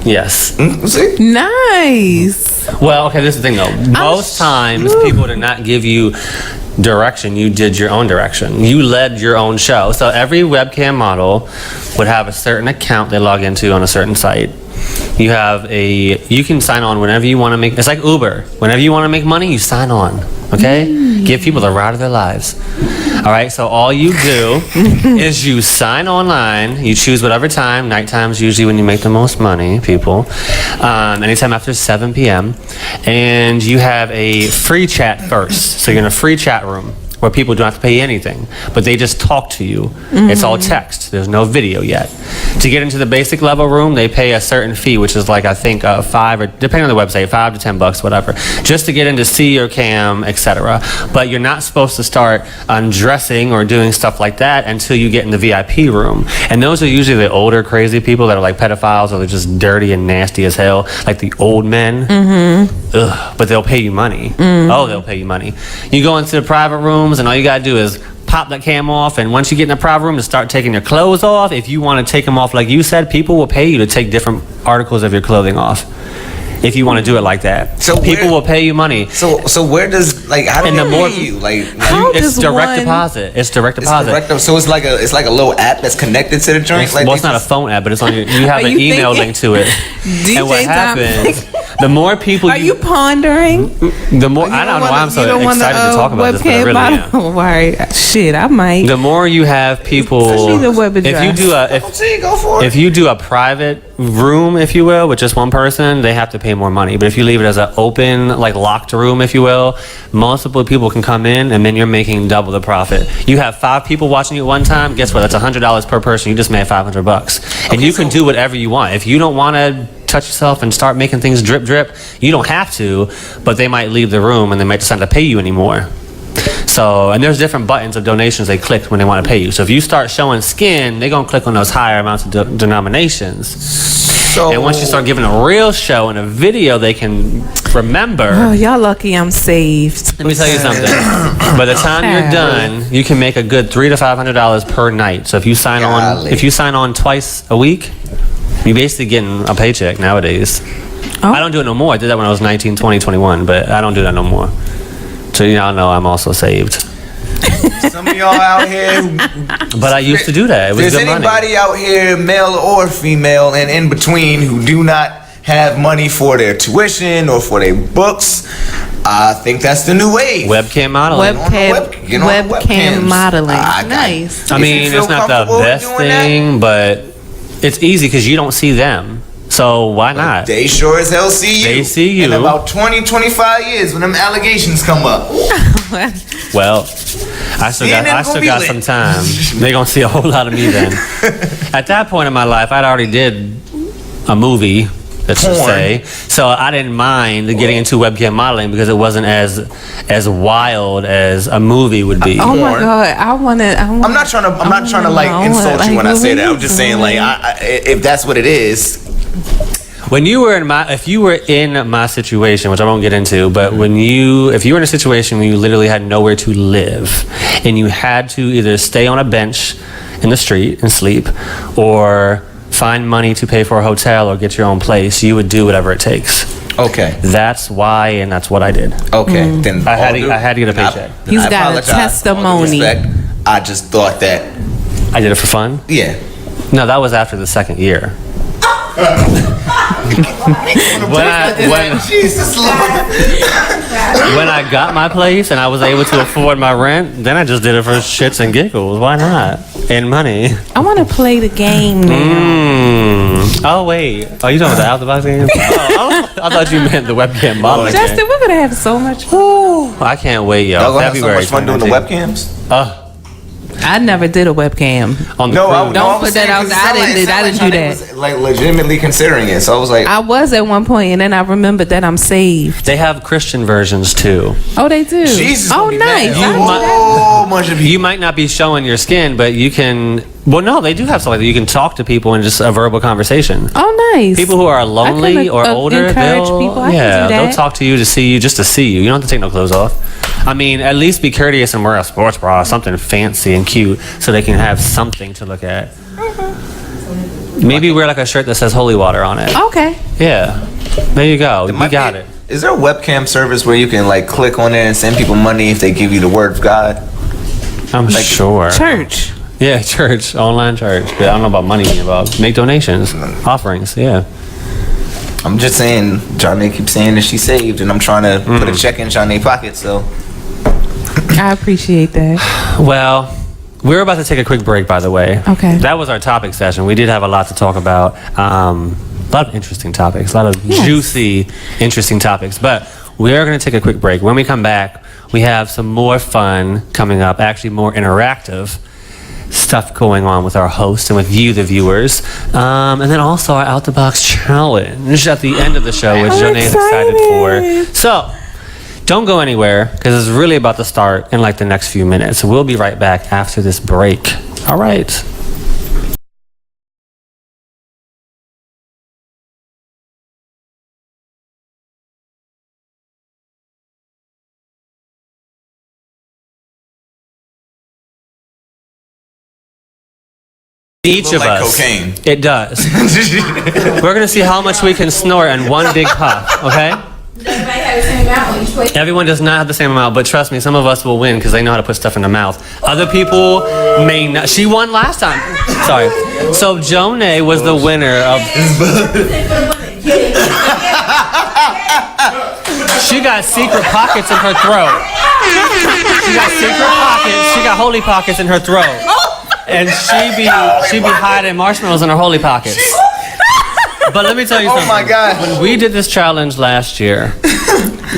Yes. See? Nice. Well, okay, this is the thing though. Most times people do not give you direction, you did your own direction. You led your own show. So every webcam model would have a certain account they log into on a certain site. You can sign on whenever you want to make, it's like Uber. Whenever you want to make money, you sign on, okay? Give people the ride of their lives. All right, so all you do is you sign online, you choose whatever time, nighttime's usually when you make the most money, people, anytime after 7 p.m., and you have a free chat first. So you're in a free chat room where people don't have to pay anything, but they just talk to you. It's all text. There's no video yet. To get into the basic level room, they pay a certain fee, which is like, I think, $5 or depending on the website, $5 to $10, whatever, just to get in to see your cam, etc. But you're not supposed to start undressing or doing stuff like that until you get in the VIP room. And those are usually the older crazy people that are like pedophiles, or they're just dirty and nasty as hell, like the old men. Ugh, but they'll pay you money. Oh, they'll pay you money. You go into the private rooms, and all you gotta do is pop that cam off, and once you get in the private room, to start taking your clothes off. If you want to take them off, like you said, people will pay you to take different articles of your clothing off. If you want to do it like that, so people will pay you money. So where does, like, how do they pay you? Like, it's direct deposit. It's direct deposit. So it's like a little app that's connected to the joint. Well, it's not a phone app, but it's on your. You have an email link to it. DJ and what happens? The more people. Are you pondering? The more I don't know why I'm so excited to talk about this, but I really am. Right. Shit, I might. The more you have people. If you do a private room, if you will, with just one person, they have to pay more money. But if you leave it as an open, like locked room, if you will, multiple people can come in, and then you're making double the profit. You have 5 people watching you at one time. Guess what? That's $100 per person. You just made $500, and you can do whatever you want. If you don't want to touch yourself and start making things drip, you don't have to. But they might leave the room, and they might decide to pay you anymore. So, and there's different buttons of donations they click when they want to pay you. So if you start showing skin, they're going to click on those higher amounts of denominations. And once you start giving a real show and a video they can remember. Oh, y'all lucky I'm saved. Let me tell you something. By the time you're done, you can make a good $300 to $500 per night. So if you sign on twice a week, you're basically getting a paycheck nowadays. I don't do it no more. I did that when I was 19, 20, 21, but I don't do that no more. So y'all know I'm also saved. Some of y'all out here, but I used to do that. It was there's good money. Anybody out here, male or female, and in between, who do not have money for their tuition or for their books, I think that's the new wave. Webcam modeling. Webcam modeling. Nice. I mean, it's not the best thing, but it's easy because you don't see them. So why not? They sure as hell see you. They see you. In about 20, 25 years when them allegations come up. Well, I still got some time. They're going to see a whole lot of me then. At that point in my life, I'd already did a movie, let's just say. So I didn't mind getting into webcam modeling because it wasn't as wild as a movie would be. Oh my God, I'm not trying to like insult you when I say that. I'm just saying, like, if that's what it is. When you were if you were in my situation, which I won't get into, but if you were in a situation where you literally had nowhere to live, and you had to either stay on a bench in the street and sleep, or find money to pay for a hotel or get your own place, you would do whatever it takes. Okay. That's why, and that's what I did. Okay. Then I had to get a paycheck. He's got a testimony. I just thought that I did it for fun. Yeah. No, that was after the second year. Jesus Lord. When I got my place and I was able to afford my rent, then I just did it for shits and giggles. Why not? And money. I want to play the game now. Oh wait, are you talking about the out the box game? I thought you meant the webcam modeling. Justin, we're gonna have so much fun. I can't wait, yo. Y'all gonna have so much fun doing the webcams? I never did a webcam. Don't put that out there. I didn't do that. Was, like, legitimately considering it, so I was like, I was at one point, and then I remembered that I'm saved. They have Christian versions too. Oh, they do. Jesus, oh, nice. You might not be showing your skin, but you can. Well, no, they do have something like that. You can talk to people in just a verbal conversation. Oh, nice. People who are lonely or older, they'll talk to you to see you, just to see you. You don't have to take no clothes off. I mean, at least be courteous and wear a sports bra, something fancy and cute, so they can have something to look at. Maybe wear like a shirt that says holy water on it. Okay. Yeah. There you go. You got it. Is there a webcam service where you can like click on it and send people money if they give you the word of God? I'm sure. Church. Yeah, church, online church. But I don't know about money involved. Make donations, offerings. Yeah. I'm just saying, Johnny keeps saying that she's saved, and I'm trying to put a check in Johnny's pocket. So I appreciate that. Well, we're about to take a quick break, by the way. Okay. That was our topic session. We did have a lot to talk about. A lot of interesting topics, a lot of juicy, interesting topics. But we are going to take a quick break. When we come back, we have some more fun coming up, actually more interactive stuff going on with our host and with you, the viewers. And then also our Out the Box challenge at the end of the show, which Jonay is excited for. So, don't go anywhere, because it's really about to start in like the next few minutes. So we'll be right back after this break. All right. Each of like us. cocaine. It does. We're going to see how much we can snort in one big puff, okay? Does everybody have the same amount when you play? Everyone does not have the same amount, but trust me, some of us will win because they know how to put stuff in their mouth. Other people may not. She won last time. Sorry. So Jonay was the winner of. She got secret pockets in her throat. She got secret pockets. She got holy pockets in her throat. And she be hiding marshmallows in her holy pockets. But let me tell you something. Oh my God. When we did this challenge last year,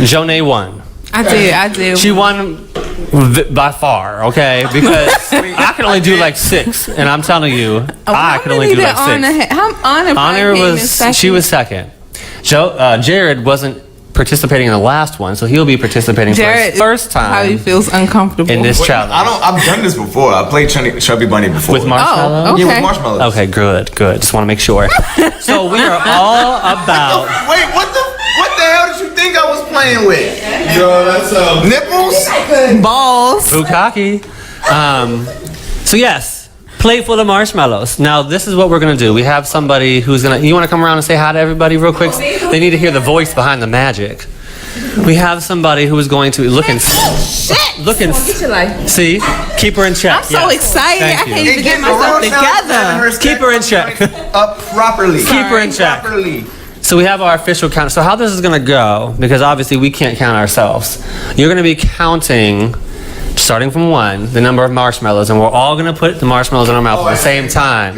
Jonay won. I did. She won by far, okay? Because I could only do like 6, and I'm telling you, I could only do like 6. Honor she was second. Jared wasn't participating in the last one, so he'll be participating for his first time. How he feels uncomfortable in this challenge. I've done this before. I played Chubby Bunny before. With marshmallows? Oh, okay. Yeah, with marshmallows. Okay, good. Just want to make sure. So we are all about. Wait, what the hell did you think I was playing with? Yo, that's Nipples? balls. Bukkake. So yes, plate full of marshmallows. Now this is what we're gonna do. We have somebody who's gonna. You want to come around and say hi to everybody real quick? They need to hear the voice behind the magic. We have somebody who is going to looking. See, keep her in check. I'm so excited. Thank I you. can't even get myself together. Keep her in check. Up properly. Keep her in check. Properly. So we have our official count. So how this is going to go, because obviously we can't count ourselves. You're going to be counting, starting from 1, the number of marshmallows, and we're all going to put the marshmallows in our mouth at the same time.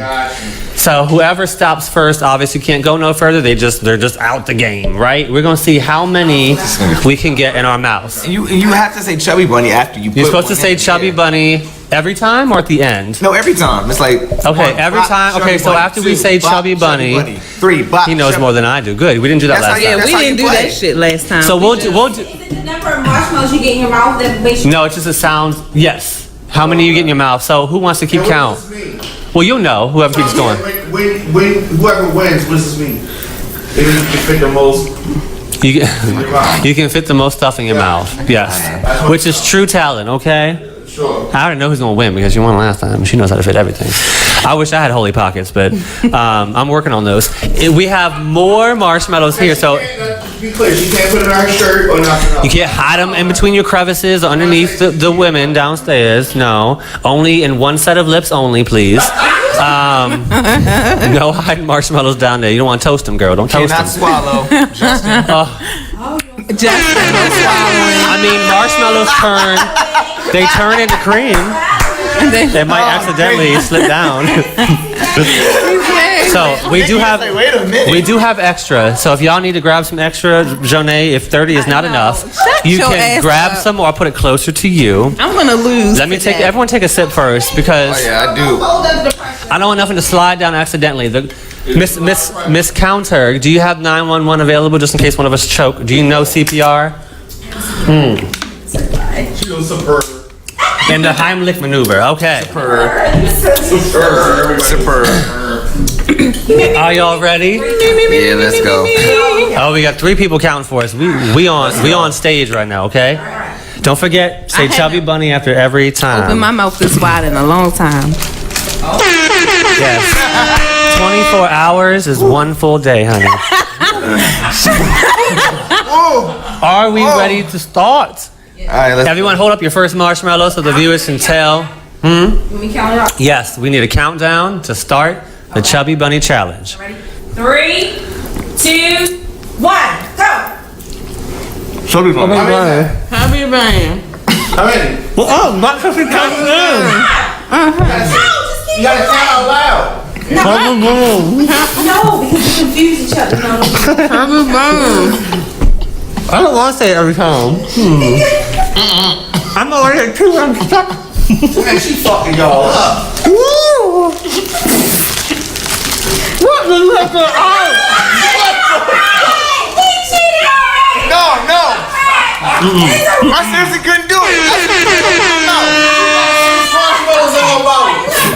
So whoever stops first obviously can't go no further. They're just out the game, right? We're going to see how many we can get in our mouths. You have to say Chubby Bunny after you. You're supposed to say Chubby Bunny every time or at the end? No, every time. It's like okay, every time. Okay, so after we say Chubby Bunny, 3, he knows more than I do. Good, we didn't do that last time. Yeah, we didn't do that shit last time. So we'll do. Is it the number of marshmallows you get in your mouth that makes you... No, it's just a sound. Yes. How many you get in your mouth? So who wants to keep count? Well, you'll know. Whoever keeps going. When whoever wins, what does this mean? If you can fit the most. You can fit the most stuff in your mouth. Yes, which is true talent. Okay. Sure. I already know who's gonna win because she won last time. She knows how to fit everything. I wish I had holy pockets, but I'm working on those. We have more marshmallows here, so Be clear, you can't put it on her shirt or nothing else. you can't hide them in between your crevices or underneath the women downstairs. No, only in one set of lips only, please. No hiding marshmallows down there. You don't want to toast them, girl. Don't toast them. Cannot swallow. Justin. I mean, marshmallows turn into cream. They might accidentally slip down. So we do have extra. So if y'all need to grab some extra, Jonay, if 30 is not enough, you can grab some, or I'll put it closer to you. I'm gonna lose. Let me everyone take a sip first, because Oh yeah, I do. I don't want nothing to slide down accidentally. Miss Counter, do you have 911 available just in case one of us choke? Do you know CPR? She was superb. And the Heimlich maneuver. Okay. Superb. Are y'all ready? Yeah, let's go. Oh, we got 3 people counting for us. We on stage right now, okay? Don't forget, say Chubby Bunny after every time. Open my mouth this wide in a long time. Yes. 24 hours is one full day, honey. Are we ready to start? All right, let's Everyone hold up your first marshmallow so the viewers can tell. Let me count it up. Yes, we need a countdown to start the Chubby Bunny Challenge. Ready? 3, 2, 1, go! Chubby Bunny. Happy man. How many? Well, oh, not because we counted in. You gotta count out loud. No, because you confuse each other. No. Happy man. I don't want to say it every time. I'm already at 2. I'm stuck. Man, she fucking y'all up. What the heck are No. I seriously couldn't do it.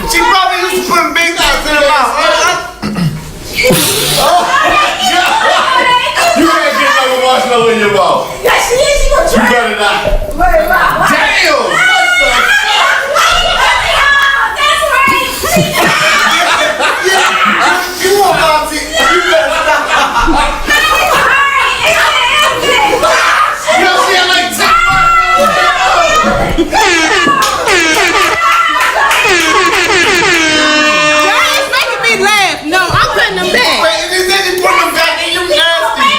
She probably used to put big things in her mouth. You can't get no marshmallow in your mouth. Yes, she is. She gonna You try. better not. Wait, wow. Damn! What That's right. You want Monty? You better stop. You don't see it like It's making me laugh. No, I'm putting them back. Wait, is it put them back in you nasty?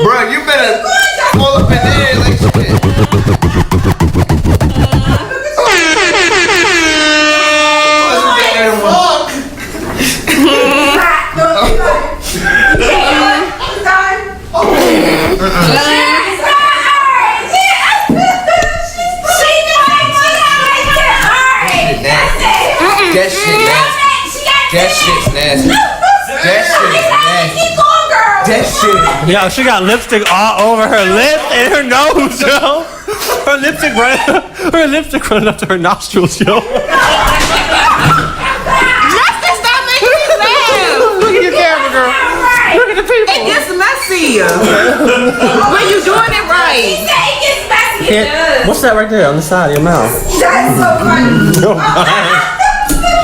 Bro, you better pull up in there like shit. That shit's nasty. That shit. Yeah, she got lipstick all over her lip and her nose, yo. Her lipstick running up to her nostrils, yo. Justin, stop making me laugh. Look at your camera, girl. Look at the people. It gets messy when you doing it right. What's that right there on the side of your mouth? That's so funny.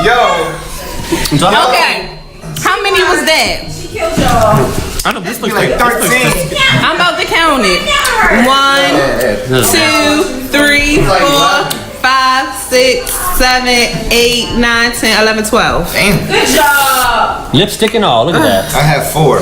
Yo. Okay. How many was that? She killed y'all. I know this looks Like 13. I'm about to count it. 1, 2, 3, 4, 5, 6, 7, 8, 9, 10, 11, 12. Damn. Good job. Lipstick and all. Look at that. I had 4.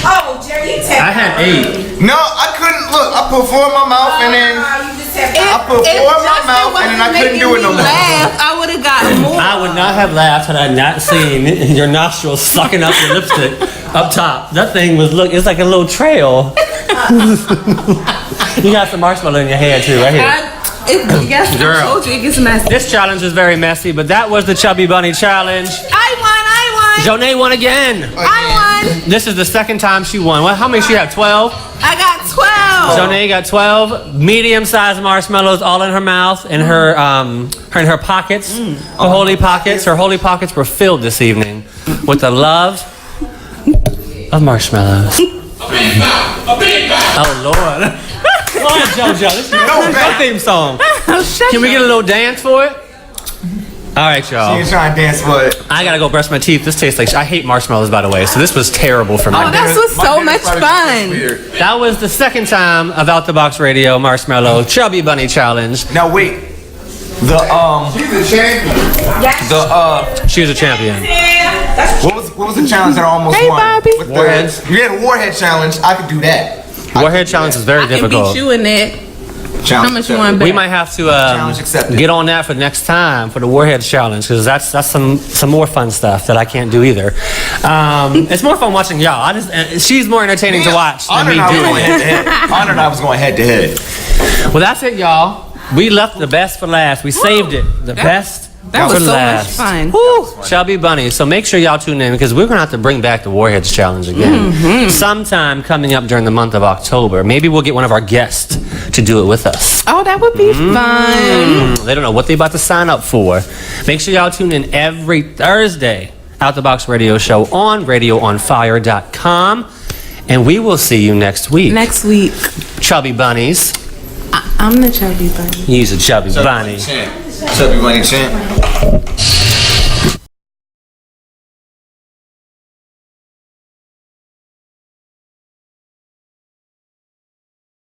Oh, Jerry, you take I had 8. No, I couldn't. Look, I put 4 in my mouth and then You just have I put 4 in my mouth and then I couldn't do it no more. I would have gotten more. I would not have laughed had I not seen your nostrils sucking up your lipstick up top. That thing was it's like a little trail. You got some marshmallow in your hair too, right here. Yes, I Girl. told you it gets messy. This challenge is very messy, but that was the Chubby Bunny Challenge. I won. Jonay won again. I won. This is the second time she won. How many she had? 12? I got 12. Jonay got 12 medium-sized marshmallows all in her mouth and her pockets, her holy pockets. Her holy pockets were filled this evening with the love of marshmallows. Oh Lord! Go ahead, JoJo. This is your theme song. Can we get a little dance for it? All right, y'all. She ain't trying to dance for it. I gotta go brush my teeth. This tastes like I hate marshmallows, by the way. So this was terrible for me. Oh, this was so much fun. That was the second time of Out the Box Radio Marshmallow Chubby Bunny Challenge. Now wait. She's a champion. She was a champion. What was the challenge that I almost Hey, won? Bobby. With Warheads. You had a warhead challenge. I could do that. Warhead Challenge is very I can difficult. beat you in that. Challenge How much you accepted. want We back? might have to Challenge accepted. get on that for next time for the Warhead Challenge because that's some more fun stuff that I can't do either. It's more fun watching y'all. She's more entertaining to watch than me doing it. Honor and I was going head to head. Well, that's it, y'all. We left the best for last. We saved it. The best That for was so last. much fun. Woo, Chubby Bunny. So make sure y'all tune in because we're going to have to bring back the Warheads Challenge again sometime coming up during the month of October. Maybe we'll get one of our guests to do it with us. Oh, that would be fun. They don't know what they about to sign up for. Make sure y'all tune in every Thursday. Out the Box Radio Show on radioonfire.com. And we will see you next week. Next week. Chubby Bunnies. I'm the chubby bunny. He's a chubby bunny. Chubby Bunny champ.